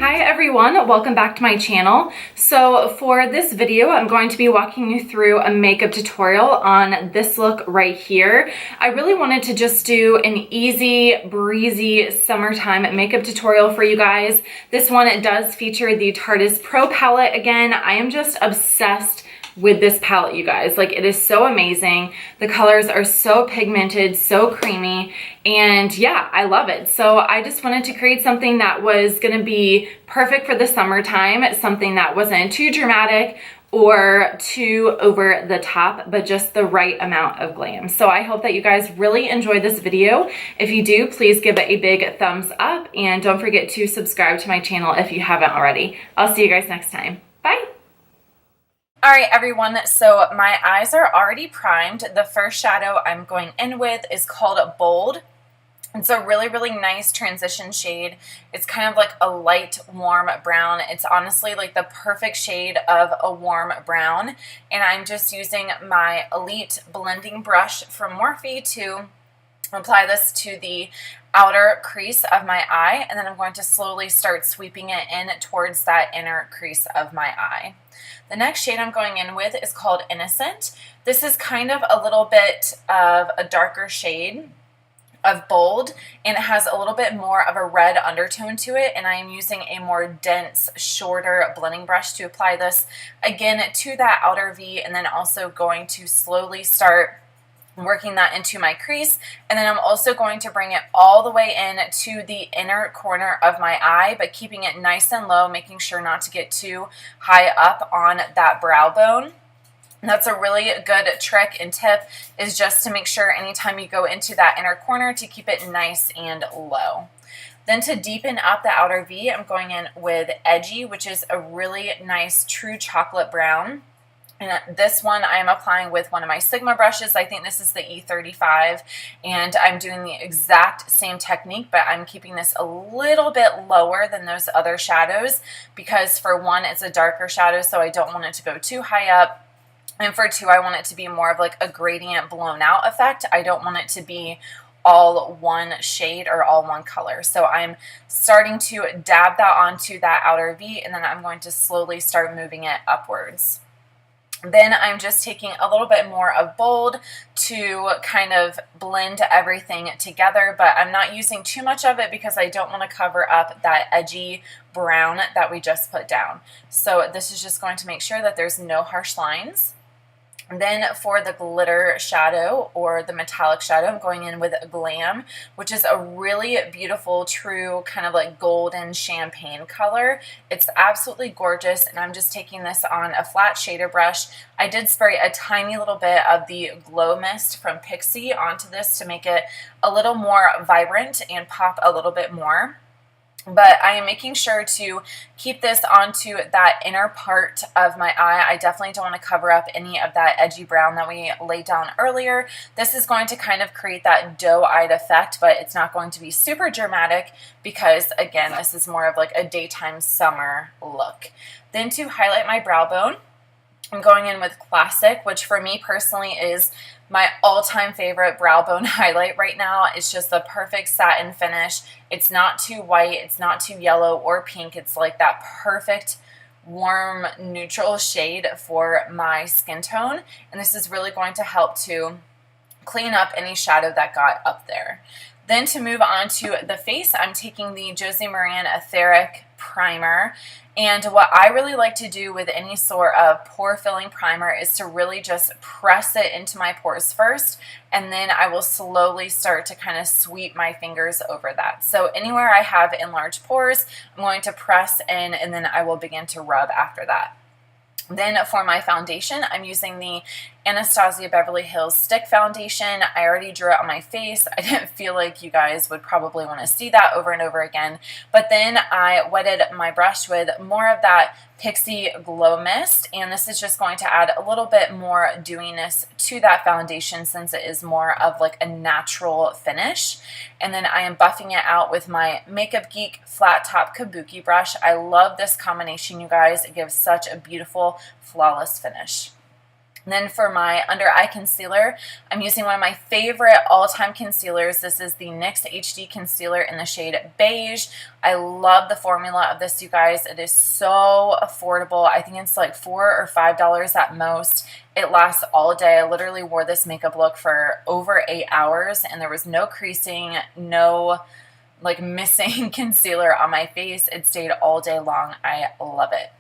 Hi everyone, welcome back to my channel. So for this video, I'm going to be walking you through a makeup tutorial on this look right here. I really wanted to just do an easy, breezy summertime makeup tutorial for you guys. This one, it does feature the Tarte Pro palette. Again, I am just obsessed with this palette, you guys. Like, it is so amazing. The colors are so pigmented, so creamy, and yeah, I love it. So I just wanted to create something that was gonna be perfect for the summertime, something that wasn't too dramatic or too over the top, but just the right amount of glam. So I hope that you guys really enjoy this video. If you do, please give it a big thumbs up, and don't forget to subscribe to my channel if you haven't already. I'll see you guys next time. Bye. All right, everyone, so my eyes are already primed. The first shadow I'm going in with is called Bold. It's a really, really nice transition shade. It's kind of like a light, warm brown. It's honestly like the perfect shade of a warm brown. And I'm just using my Elite blending brush from Morphe to apply this to the outer crease of my eye. And then I'm going to slowly start sweeping it in towards that inner crease of my eye. The next shade I'm going in with is called Innocent. This is kind of a little bit of a darker shade of Bold, and it has a little bit more of a red undertone to it, and I am using a more dense, shorter blending brush to apply this again to that outer V, and then also going to slowly start working that into my crease. And then I'm also going to bring it all the way in to the inner corner of my eye, but keeping it nice and low, making sure not to get too high up on that brow bone. And that's a really good trick and tip, is just to make sure anytime you go into that inner corner to keep it nice and low. Then to deepen up the outer V, I'm going in with Edgy, which is a really nice true chocolate brown. And this one I am applying with one of my Sigma brushes. I think this is the E35, and I'm doing the exact same technique, but I'm keeping this a little bit lower than those other shadows because, for one, it's a darker shadow, so I don't want it to go too high up. And for two, I want it to be more of like a gradient blown out effect. I don't want it to be all one shade or all one color. So I'm starting to dab that onto that outer V, and then I'm going to slowly start moving it upwards. Then I'm just taking a little bit more of Bold to kind of blend everything together, but I'm not using too much of it because I don't want to cover up that edgy brown that we just put down. So this is just going to make sure that there's no harsh lines. Then for the glitter shadow, or the metallic shadow, I'm going in with Glam, which is a really beautiful, true kind of like golden champagne color. It's absolutely gorgeous, and I'm just taking this on a flat shader brush. I did spray a tiny little bit of the Glow Mist from Pixi onto this to make it a little more vibrant and pop a little bit more. But I am making sure to keep this onto that inner part of my eye. I definitely don't want to cover up any of that edgy brown that we laid down earlier. This is going to kind of create that doe-eyed effect, but it's not going to be super dramatic because, again, this is more of like a daytime summer look. Then to highlight my brow bone, I'm going in with Classic, which for me personally is my all-time favorite brow bone highlight right now. It's just the perfect satin finish. It's not too white, it's not too yellow or pink. It's like that perfect warm neutral shade for my skin tone, and this is really going to help to clean up any shadow that got up there. Then to move on to the face, I'm taking the Josie Maran Etheric Primer. And what I really like to do with any sort of pore filling primer is to really just press it into my pores first, and then I will slowly start to kind of sweep my fingers over that. So anywhere I have enlarged pores, I'm going to press in, and then I will begin to rub after that. Then for my foundation, I'm using the Anastasia Beverly Hills Stick Foundation. I already drew it on my face. I didn't feel like you guys would probably want to see that over and over again. But then I wetted my brush with more of that Pixi Glow Mist, and this is just going to add a little bit more dewiness to that foundation since it is more of like a natural finish. And then I am buffing it out with my Makeup Geek Flat Top Kabuki brush. I love this combination, you guys. It gives such a beautiful, flawless finish. And then for my under eye concealer, I'm using one of my favorite all-time concealers. This is the NYX HD concealer in the shade Beige. I love the formula of this, you guys. It is so affordable. I think it's like $4 or $5 at most. It lasts all day. I literally wore this makeup look for over 8 hours, and there was no creasing, no like missing concealer on my face. It stayed all day long. I love it.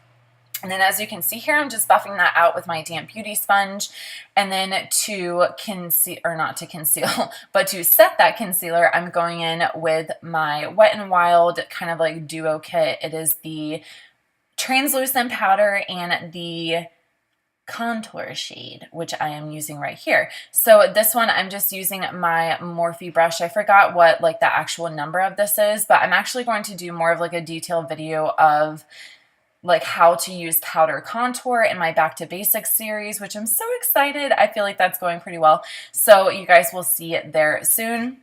And then as you can see here, I'm just buffing that out with my damp beauty sponge. And then to conceal, or not to conceal, but to set that concealer, I'm going in with my Wet n Wild kind of like duo kit. It is the translucent powder and the contour shade, which I am using right here. So this one, I'm just using my Morphe brush. I forgot what like the actual number of this is, but I'm actually going to do more of like a detailed video of like how to use powder contour in my Back to Basics series, which I'm so excited. I feel like that's going pretty well. So you guys will see it there soon.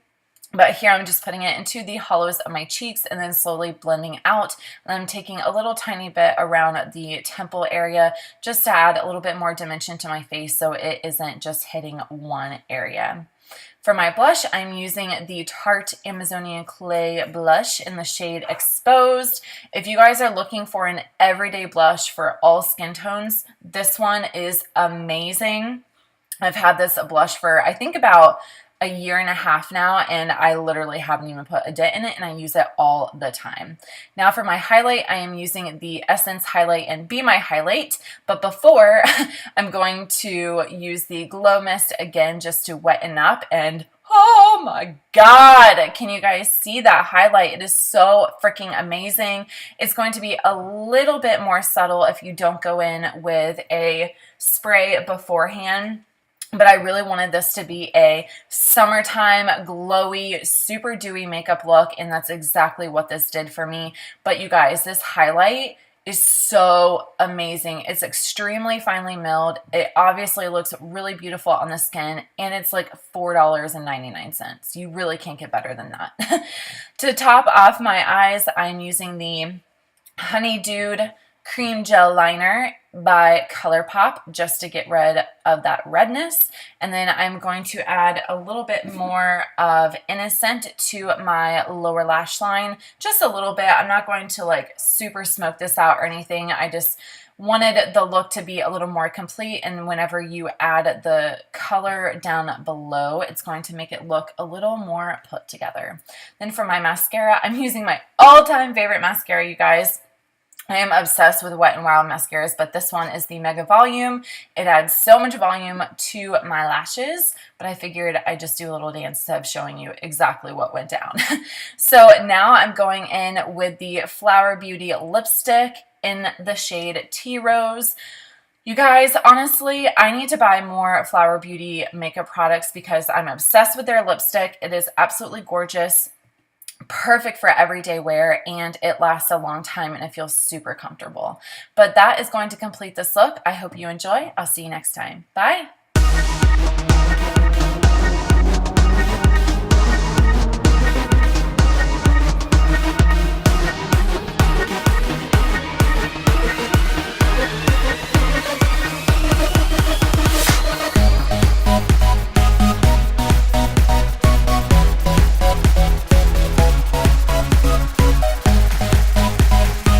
But here I'm just putting it into the hollows of my cheeks and then slowly blending out. And I'm taking a little tiny bit around the temple area just to add a little bit more dimension to my face so it isn't just hitting one area. For my blush, I'm using the Tarte Amazonian Clay blush in the shade Exposed. If you guys are looking for an everyday blush for all skin tones, this one is amazing. I've had this blush for I think about a year and a half now, and I literally haven't even put a dent in it, and I use it all the time. Now for my highlight, I am using the Essence Highlight and Be My Highlight, but before I'm going to use the Glow Mist again just to wetten up, and oh my god, can you guys see that highlight? It is so freaking amazing. It's going to be a little bit more subtle if you don't go in with a spray beforehand. But I really wanted this to be a summertime, glowy, super dewy makeup look, and that's exactly what this did for me. But you guys, this highlight is so amazing. It's extremely finely milled. It obviously looks really beautiful on the skin, and it's like $4.99. You really can't get better than that. To top off my eyes, I'm using the Honey Dude Cream Gel Liner by ColourPop just to get rid of that redness. And then I'm going to add a little bit more of Innocent to my lower lash line. Just a little bit. I'm not going to like super smoke this out or anything. I just wanted the look to be a little more complete, and whenever you add the color down below, it's going to make it look a little more put together. Then for my mascara, I'm using my all-time favorite mascara, you guys. I am obsessed with Wet n Wild mascaras, but this one is the Mega Volume. It adds so much volume to my lashes, but I figured I'd just do a little dance of showing you exactly what went down. So now I'm going in with the Flower Beauty lipstick in the shade Tea Rose. You guys, honestly, I need to buy more Flower Beauty makeup products because I'm obsessed with their lipstick. It is absolutely gorgeous. Perfect for everyday wear, and it lasts a long time, and it feels super comfortable. But that is going to complete this look. I hope you enjoy. I'll see you next time. Bye.